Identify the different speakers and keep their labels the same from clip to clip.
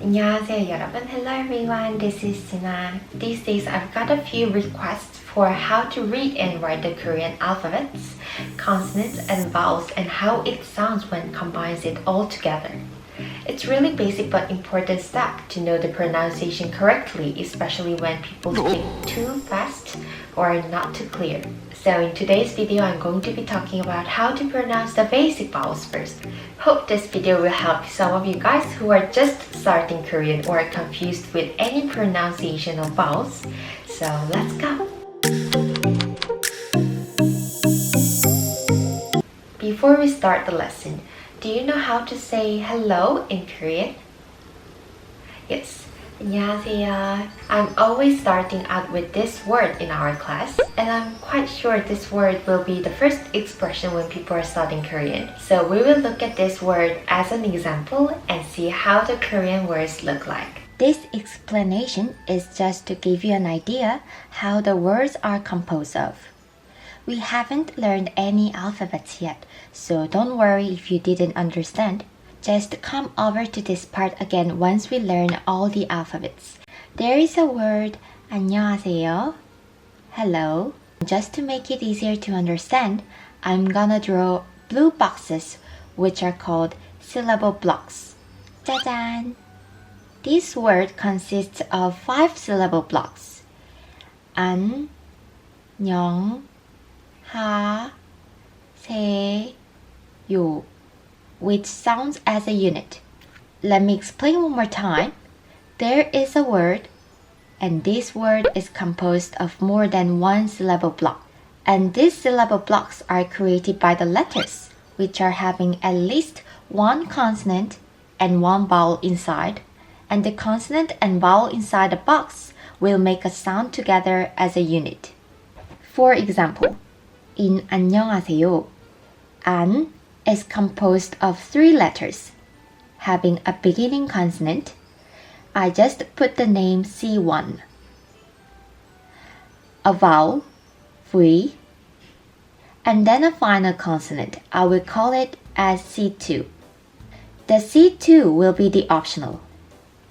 Speaker 1: 안녕하세요 여러분. Hello everyone, this is JINA. These days I've got a few requests for how to read and write the Korean alphabets, consonants and vowels, and how it sounds when combines it all together. It's really basic but important step to know the pronunciation correctly, especially when people speak too fast or not too clear. So in today's video, I'm going to be talking about how to pronounce the basic vowels first. Hope this video will help some of you guys who are just starting Korean or are confused with any pronunciation of vowels. So let's go! Before we start the lesson, do you know how to say hello in Korean? Yes. 안녕하세요. I'm always starting out with this word in our class, and I'm quite sure this word will be the first expression when people are studying Korean. So we will look at this word as an example and see how the Korean words look like. This explanation is just to give you an idea how the words are composed of. We haven't learned any alphabets yet, so don't worry if you didn't understand. Just come over to this part again once we learn all the alphabets. There is a word 안녕하세요, hello. Just to make it easier to understand, I'm gonna draw blue boxes which are called syllable blocks. 짜잔! This word consists of 5 syllable blocks. 안, 녕, 하, 세, 요, which sounds as a unit. Let me explain one more time. There is a word, and this word is composed of more than 1 syllable block. And these syllable blocks are created by the letters, which are having at least 1 consonant and 1 vowel inside. And the consonant and vowel inside the box will make a sound together as a unit. For example, in 안녕하세요, 안 is composed of 3 letters, having a beginning consonant. I just put the name C1. A vowel, V, and then a final consonant. I will call it as C2. The C2 will be the optional,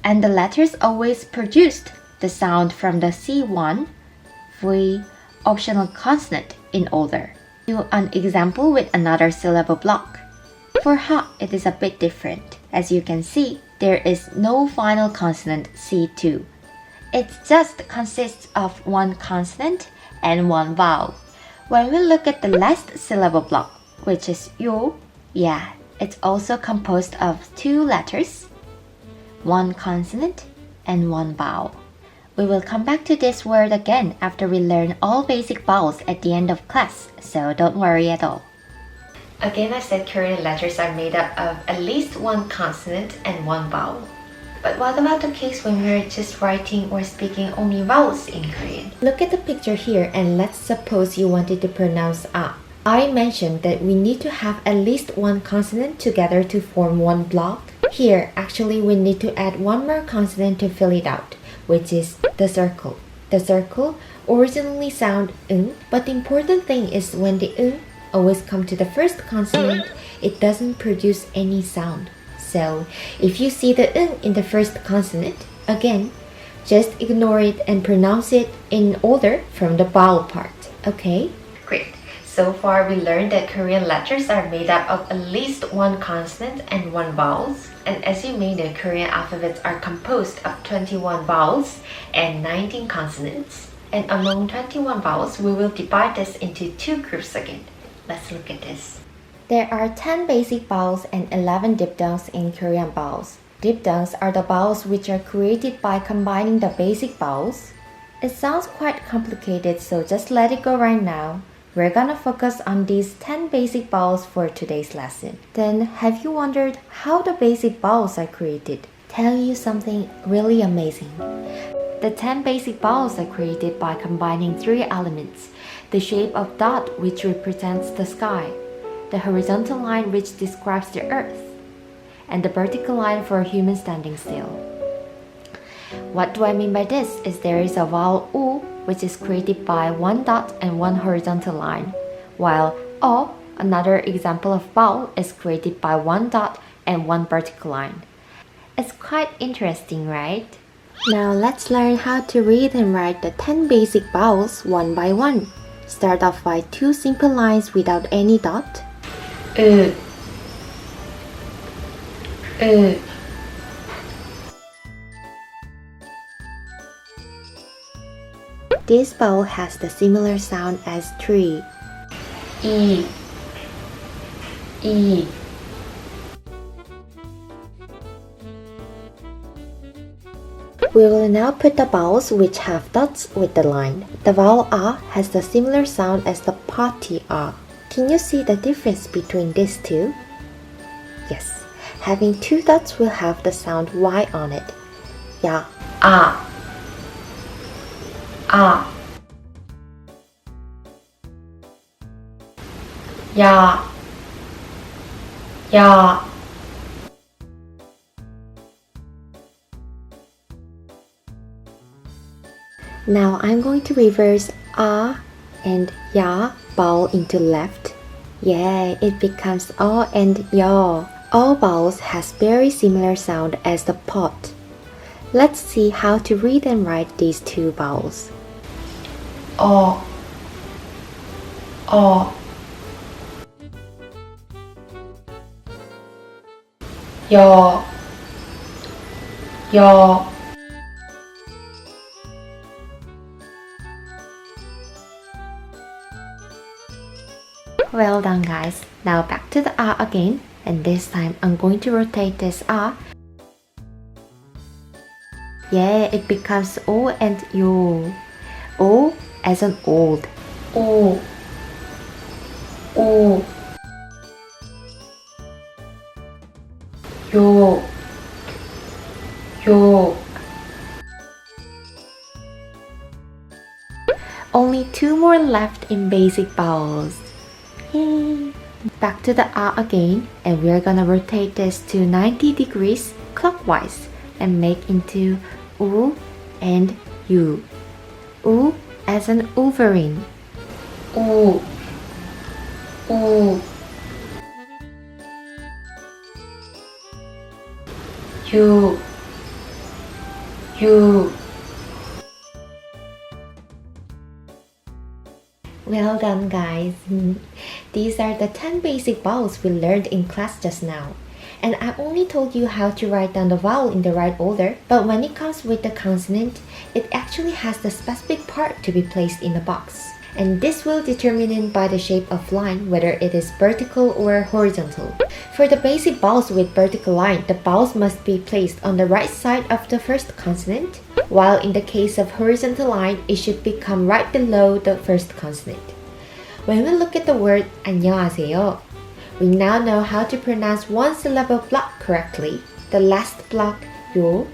Speaker 1: and the letters always produced the sound from the C1, V, optional consonant in order. Do an example with another syllable block. For ha, it is a bit different. As you can see, there is no final consonant C2. It just consists of 1 consonant and 1 vowel. When we look at the last syllable block, which is yo, yeah, it's also composed of 2 letters, 1 consonant and 1 vowel. We will come back to this word again after we learn all basic vowels at the end of class, so don't worry at all. Again, I said Korean letters are made up of at least 1 consonant and 1 vowel. But what about the case when we're just writing or speaking only vowels in Korean? Look at the picture here and let's suppose you wanted to pronounce a. I mentioned that we need to have at least 1 consonant together to form 1 block. Here, actually we need to add 1 more consonant to fill it out, which is the circle. The circle originally sound ng, but the important thing is when the ng always come to the first consonant, it doesn't produce any sound. So if you see the ng in the first consonant, again, just ignore it and pronounce it in order from the vowel part, okay? Great. So far we learned that Korean letters are made up of at least 1 consonant and 1 vowels. And as you may know, Korean alphabets are composed of 21 vowels and 19 consonants. And among 21 vowels, we will divide this into 2 groups again. Let's look at this. There are 10 basic vowels and 11 diphthongs in Korean vowels. Diphthongs are the vowels which are created by combining the basic vowels. It sounds quite complicated, so just let it go right now. We're gonna focus on these 10 basic vowels for today's lesson. Then, have you wondered how the basic vowels are created? Tell you something really amazing. The 10 basic vowels are created by combining 3 elements. The shape of dot, which represents the sky, the horizontal line which describes the earth, and the vertical line for a human standing still. What do I mean by this is there is a vowel U, which is created by 1 dot and 1 horizontal line, while O, another example of vowel, is created by 1 dot and 1 vertical line. It's quite interesting, right? Now let's learn how to read and write the 10 basic vowels one by one. Start off by 2 simple lines without any dot. This vowel has the similar sound as tree. E. We will now put the vowels which have dots with the line. The vowel A has the similar sound as the party A. Can you see the difference between these two? Yes, having 2 dots will have the sound Y on it. Ya, A. Ya. Now I'm going to reverse A and Ya vowel into left. Yeah, it becomes O and Yo. All vowels has very similar sound as the pot. Let's see how to read and write these 2 vowels. O. Yo. Well done, guys. Now back to the A again, and this time I'm going to rotate this A. Yeah, it becomes O and Yo. O as an old. O. Yo. Only 2 more left in basic vowels. Yay. Back to the A again, and we're gonna rotate this to 90 degrees clockwise and make into U and U. U as an Wolverine. U. Well done, guys. These are the 10 basic vowels we learned in class just now. And I only told you how to write down the vowel in the right order, but when it comes with the consonant, it actually has the specific part to be placed in the box. And this will determine it by the shape of line, whether it is vertical or horizontal. For the basic vowels with vertical line, the vowels must be placed on the right side of the first consonant, while in the case of horizontal line, it should become right below the first consonant. When we look at the word 안녕하세요, we now know how to pronounce one syllable block correctly. The last block, 요.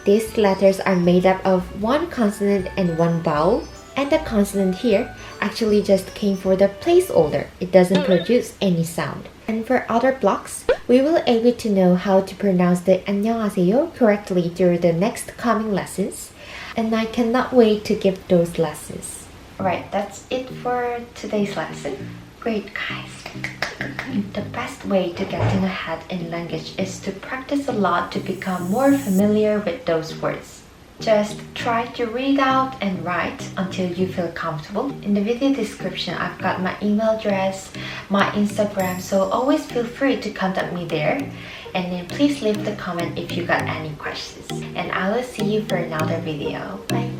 Speaker 1: These letters are made up of 1 consonant and 1 vowel, and the consonant here actually just came for the placeholder. It doesn't produce any sound. And for other blocks, we will be able to know how to pronounce the 안녕하세요 correctly during the next coming lessons, and I cannot wait to give those lessons. Alright, that's it for today's lesson. Great, guys. The best way to getting ahead in language is to practice a lot to become more familiar with those words. Just try to read out and write until you feel comfortable. In the video description, I've got my email address, my Instagram, so always feel free to contact me there. And then please leave the comment if you got any questions. And I will see you for another video. Bye!